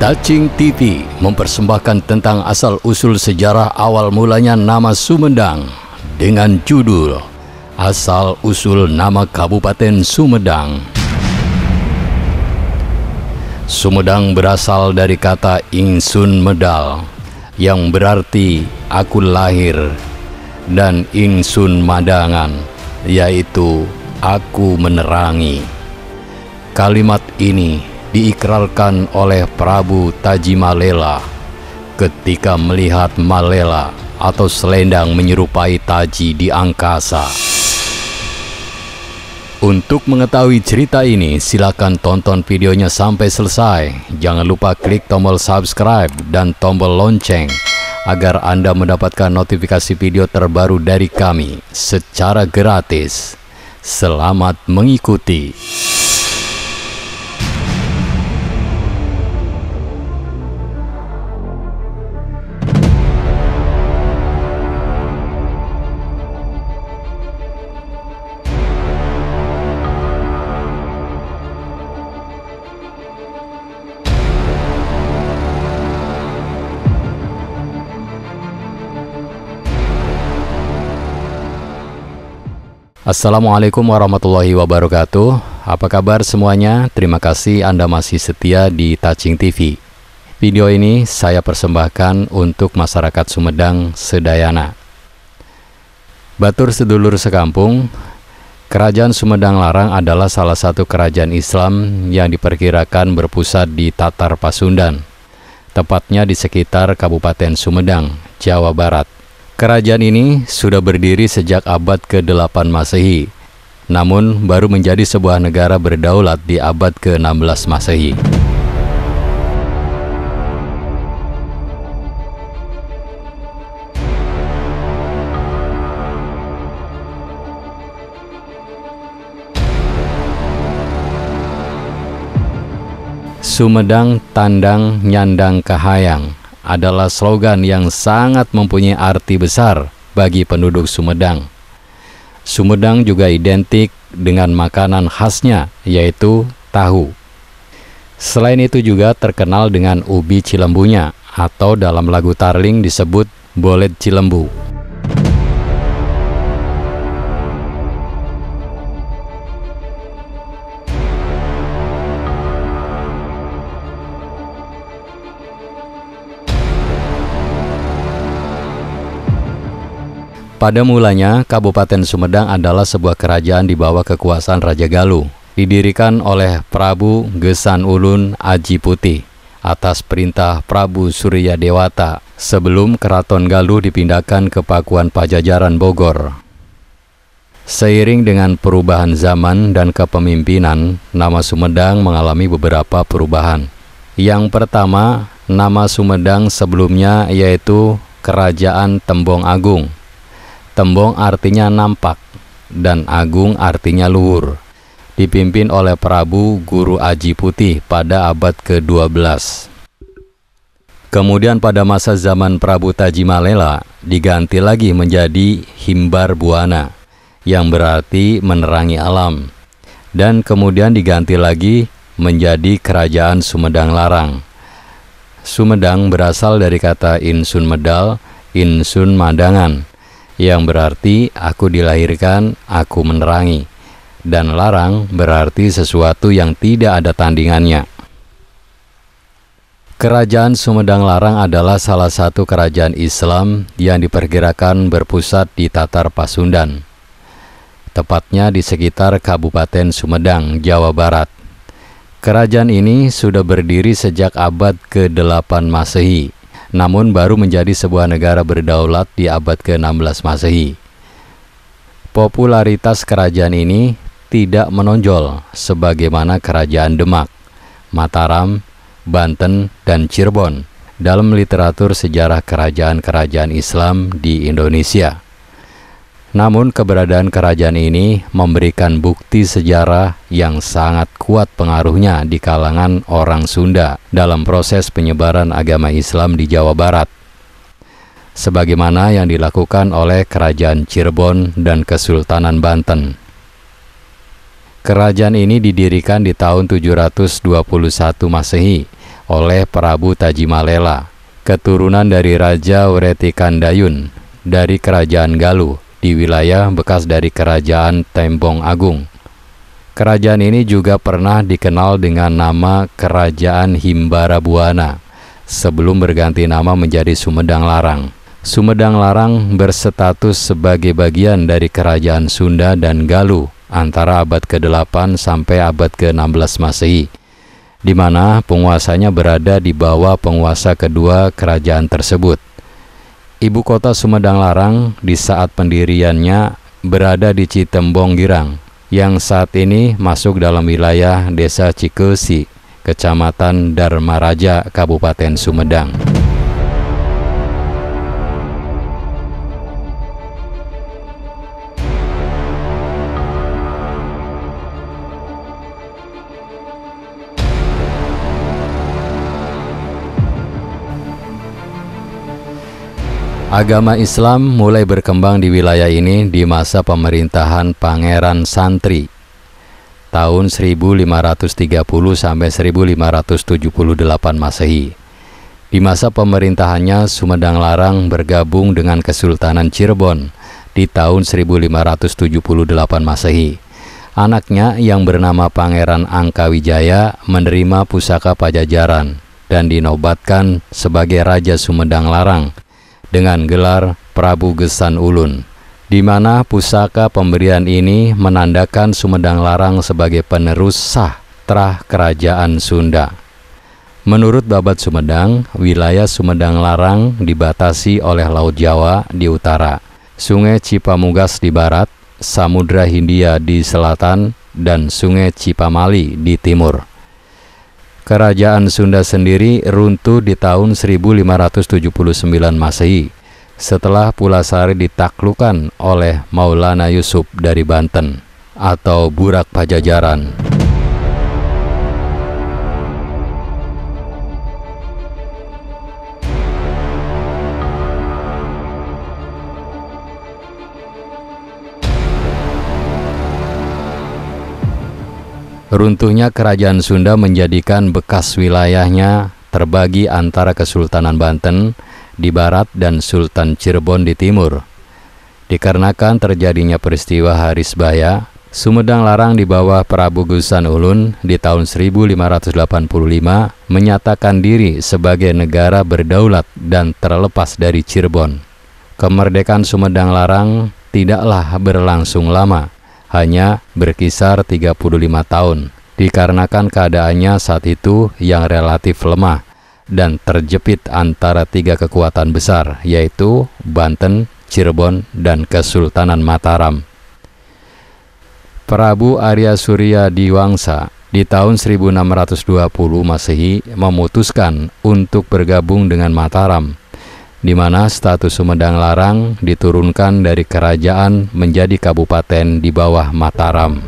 Tacing TV mempersembahkan tentang asal-usul sejarah awal mulanya nama Sumedang dengan judul Asal-usul nama Kabupaten Sumedang. Sumedang berasal dari kata Ingsun Medal yang berarti aku lahir, dan Ingsun Madangan yaitu aku menerangi. Kalimat ini diikrarkan oleh Prabu Tajimalela ketika melihat Malela atau selendang menyerupai Taji di angkasa. Untuk mengetahui cerita ini, silakan tonton videonya sampai selesai. Jangan lupa klik tombol subscribe dan tombol lonceng agar Anda mendapatkan notifikasi video terbaru dari kami secara gratis. Selamat mengikuti. Assalamualaikum warahmatullahi wabarakatuh. Apa kabar semuanya? Terima kasih Anda masih setia di Tacing TV. Video ini saya persembahkan untuk masyarakat Sumedang sedayana. Batur sedulur sekampung, Kerajaan Sumedang Larang adalah salah satu kerajaan Islam yang diperkirakan berpusat di Tatar Pasundan, tepatnya di sekitar Kabupaten Sumedang, Jawa Barat. Kerajaan ini sudah berdiri sejak abad ke-8 Masehi, namun baru menjadi sebuah negara berdaulat di abad ke-16 Masehi. Sumedang Tandang Nyandang Kahayang adalah slogan yang sangat mempunyai arti besar bagi penduduk Sumedang. Sumedang juga identik dengan makanan khasnya, yaitu tahu. Selain itu juga terkenal dengan ubi cilembunya, atau dalam lagu Tarling disebut bolet cilembu. Pada mulanya, Kabupaten Sumedang adalah sebuah kerajaan di bawah kekuasaan Raja Galuh, didirikan oleh Prabu Gesan Ulun Aji Putih atas perintah Prabu Surya Dewata sebelum Keraton Galuh dipindahkan ke Pakuan Pajajaran Bogor. Seiring dengan perubahan zaman dan kepemimpinan, nama Sumedang mengalami beberapa perubahan. Yang pertama, nama Sumedang sebelumnya yaitu Kerajaan Tembong Agung. Tembong artinya nampak dan agung artinya luhur. Dipimpin oleh Prabu Guru Aji Putih pada abad ke-12. Kemudian pada masa zaman Prabu Tajimalela diganti lagi menjadi Himbar Buana yang berarti menerangi alam. Dan kemudian diganti lagi menjadi Kerajaan Sumedang Larang. Sumedang berasal dari kata Insun Medal, Insun Madangan, yang berarti aku dilahirkan, aku menerangi, dan larang berarti sesuatu yang tidak ada tandingannya. Kerajaan Sumedang Larang adalah salah satu kerajaan Islam yang diperkirakan berpusat di Tatar Pasundan, tepatnya di sekitar Kabupaten Sumedang, Jawa Barat. Kerajaan ini sudah berdiri sejak abad ke-8 Masehi namun baru menjadi sebuah negara berdaulat di abad ke-16 Masehi. Popularitas kerajaan ini tidak menonjol sebagaimana kerajaan Demak, Mataram, Banten, dan Cirebon dalam literatur sejarah kerajaan-kerajaan Islam di Indonesia. Namun keberadaan kerajaan ini memberikan bukti sejarah yang sangat kuat pengaruhnya di kalangan orang Sunda dalam proses penyebaran agama Islam di Jawa Barat, sebagaimana yang dilakukan oleh Kerajaan Cirebon dan Kesultanan Banten. Kerajaan ini didirikan di tahun 721 Masehi oleh Prabu Tajimalela, keturunan dari Raja Wretikandayun dari Kerajaan Galuh di wilayah bekas dari Kerajaan Tembong Agung. Kerajaan ini juga pernah dikenal dengan nama Kerajaan Himbara Buana sebelum berganti nama menjadi Sumedang Larang. Sumedang Larang berstatus sebagai bagian dari Kerajaan Sunda dan Galuh antara abad ke-8 sampai abad ke-16 Masehi, di mana penguasanya berada di bawah penguasa kedua kerajaan tersebut. Ibu kota Sumedang Larang di saat pendiriannya berada di Citembong Girang, yang saat ini masuk dalam wilayah Desa Cikeusi, Kecamatan Dharmaraja, Kabupaten Sumedang. Agama Islam mulai berkembang di wilayah ini di masa pemerintahan Pangeran Santri tahun 1530 sampai 1578 Masehi. Di masa pemerintahannya, Sumedang Larang bergabung dengan Kesultanan Cirebon di tahun 1578 Masehi. Anaknya yang bernama Pangeran Angkawijaya menerima pusaka Pajajaran dan dinobatkan sebagai Raja Sumedang Larang dengan gelar Prabu Gesan Ulun, di mana pusaka pemberian ini menandakan Sumedang Larang sebagai penerus sah trah Kerajaan Sunda. Menurut Babat Sumedang, wilayah Sumedang Larang dibatasi oleh Laut Jawa di utara, Sungai Cipamugas di barat, Samudra Hindia di selatan, dan Sungai Cipamali di timur. Kerajaan Sunda sendiri runtuh di tahun 1579 Masehi setelah Pulasari ditaklukkan oleh Maulana Yusuf dari Banten atau Burak Pajajaran. Runtuhnya Kerajaan Sunda menjadikan bekas wilayahnya terbagi antara Kesultanan Banten di barat dan Sultan Cirebon di timur. Dikarenakan terjadinya peristiwa Harisbaya, Sumedang Larang di bawah Prabu Gesan Ulun di tahun 1585 menyatakan diri sebagai negara berdaulat dan terlepas dari Cirebon. Kemerdekaan Sumedang Larang tidaklah berlangsung lama, hanya berkisar 35 tahun, dikarenakan keadaannya saat itu yang relatif lemah dan terjepit antara tiga kekuatan besar, yaitu Banten, Cirebon, dan Kesultanan Mataram. Prabu Arya Surya Diwangsa di tahun 1620 Masehi memutuskan untuk bergabung dengan Mataram, di mana status Sumedang Larang diturunkan dari kerajaan menjadi kabupaten di bawah Mataram.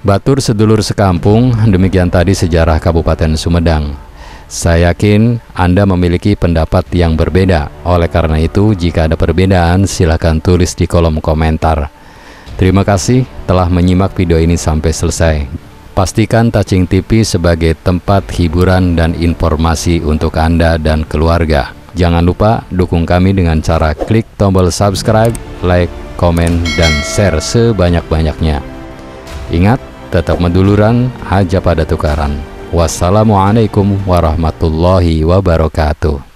Batur sedulur sekampung, demikian tadi sejarah Kabupaten Sumedang. Saya yakin Anda memiliki pendapat yang berbeda. Oleh karena itu, jika ada perbedaan, silakan tulis di kolom komentar. Terima kasih telah menyimak video ini sampai selesai. Pastikan Tacing TV sebagai tempat hiburan dan informasi untuk Anda dan keluarga. Jangan lupa dukung kami dengan cara klik tombol subscribe, like, komen, dan share sebanyak-banyaknya. Ingat, tetap meduluran, aja pada tukaran. Wassalamualaikum warahmatullahi wabarakatuh.